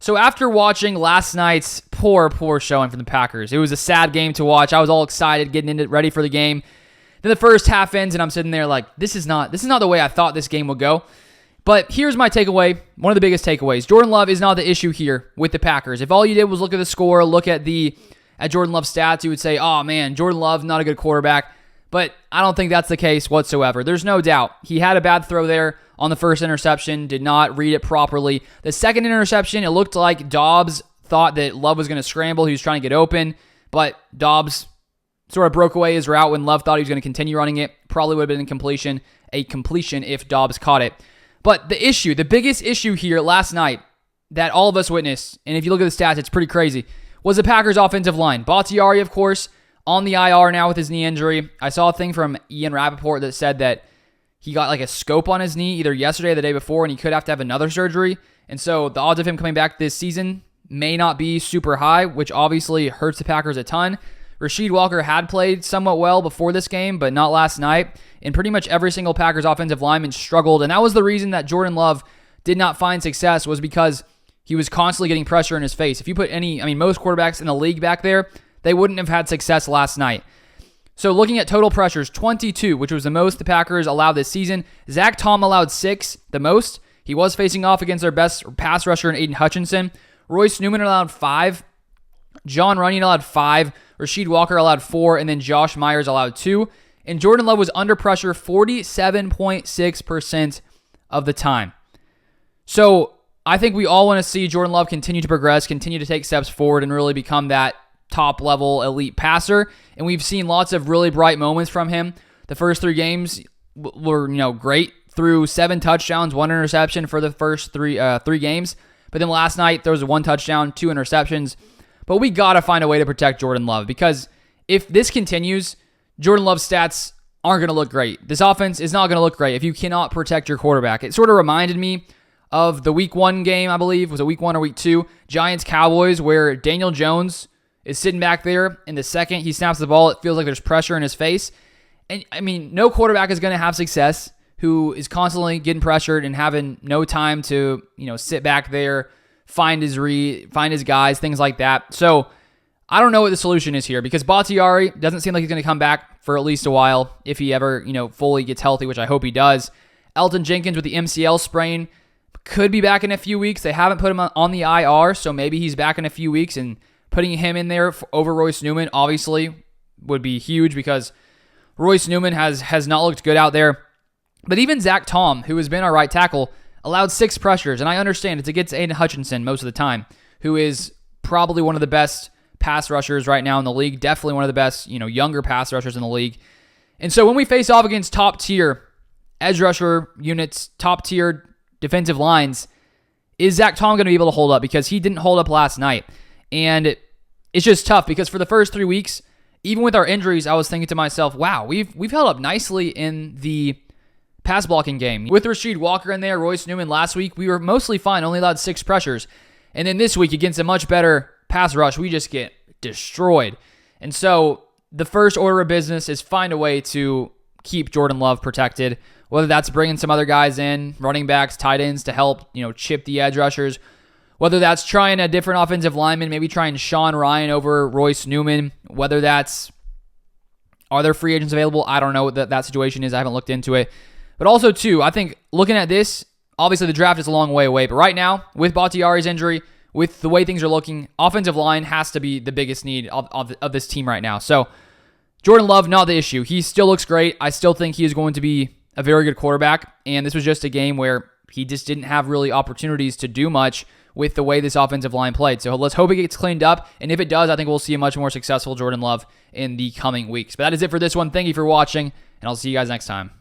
So after watching last night's poor showing from the Packers, it was a sad game to watch. I was all excited, getting into ready for the game. Then the first half ends, and I'm sitting there like, this is not the way I thought this game would go. But here's my takeaway, one of the biggest takeaways. Jordan Love is not the issue here with the Packers. If all you did was look at the score, look at Jordan Love's stats, you would say, oh man, Jordan Love, not a good quarterback. But I don't think that's the case whatsoever. There's no doubt. He had a bad throw there on the first interception, did not read it properly. The second interception, it looked like Dobbs thought that Love was going to scramble. He was trying to get open, but Dobbs sort of broke away his route when Love thought he was going to continue running it. Probably would have been a completion if Dobbs caught it. But the biggest issue here last night that all of us witnessed, and if you look at the stats, it's pretty crazy, was the Packers' offensive line. Bakhtiari, of course, on the IR now with his knee injury. I saw a thing from Ian Rappaport that said that he got like a scope on his knee either yesterday or the day before, and he could have to have another surgery. And so the odds of him coming back this season may not be super high, which obviously hurts the Packers a ton. Rasheed Walker had played somewhat well before this game, but not last night. And pretty much every single Packers offensive lineman struggled. And that was the reason that Jordan Love did not find success, was because he was constantly getting pressure in his face. If you put most quarterbacks in the league back there, they wouldn't have had success last night. So looking at total pressures, 22, which was the most the Packers allowed this season. Zach Tom allowed 6, the most. He was facing off against their best pass rusher in Aiden Hutchinson. Royce Newman allowed 5. John Runyon allowed 5. Rasheed Walker allowed 4. And then Josh Myers allowed 2. And Jordan Love was under pressure 47.6% of the time. So I think we all want to see Jordan Love continue to progress, continue to take steps forward, and really become that top-level elite passer. And we've seen lots of really bright moments from him. The first 3 games were, great. Threw 7 touchdowns, 1 interception for the first three games. But then last night, there was 1 touchdown, 2 interceptions. But we got to find a way to protect Jordan Love, because if this continues, Jordan Love's stats aren't going to look great. This offense is not going to look great if you cannot protect your quarterback. It sort of reminded me of the Week 1 game, I believe. Was it Week 1 or Week 2? Giants-Cowboys, where Daniel Jones is sitting back there, and the second he snaps the ball, it feels like there's pressure in his face. And, no quarterback is going to have success who is constantly getting pressured and having no time to, sit back there, find his guys, things like that. So I don't know what the solution is here, because Bakhtiari doesn't seem like he's going to come back for at least a while if he ever, fully gets healthy, which I hope he does. Elton Jenkins with the MCL sprain could be back in a few weeks. They haven't put him on the IR, so maybe he's back in a few weeks, and putting him in there over Royce Newman obviously would be huge, because Royce Newman has not looked good out there. But even Zach Tom, who has been our right tackle, allowed 6 pressures, and I understand it's against Aiden Hutchinson most of the time, who is probably one of the best pass rushers right now in the league, definitely one of the best, younger pass rushers in the league. And so when we face off against top-tier edge rusher units, top-tier defensive lines, is Zach Tom going to be able to hold up? Because he didn't hold up last night. And it's just tough, because for the first 3 weeks, even with our injuries, I was thinking to myself, wow, we've held up nicely in the pass blocking game. With Rasheed Walker in there, Royce Newman last week, we were mostly fine, only allowed 6 pressures. And then this week, against a much better pass rush, we just get destroyed. And so the first order of business is find a way to keep Jordan Love protected, whether that's bringing some other guys in, running backs, tight ends, to help, chip the edge rushers, whether that's trying a different offensive lineman, maybe trying Sean Ryan over Royce Newman, whether that's, are there free agents available? I don't know what that situation is. I haven't looked into it. But also, too, I think looking at this, obviously the draft is a long way away, but right now, with Bakhtiari's injury, with the way things are looking, offensive line has to be the biggest need of this team right now. So Jordan Love, not the issue. He still looks great. I still think he is going to be a very good quarterback, and this was just a game where he just didn't have really opportunities to do much with the way this offensive line played. So let's hope it gets cleaned up, and if it does, I think we'll see a much more successful Jordan Love in the coming weeks. But that is it for this one. Thank you for watching, and I'll see you guys next time.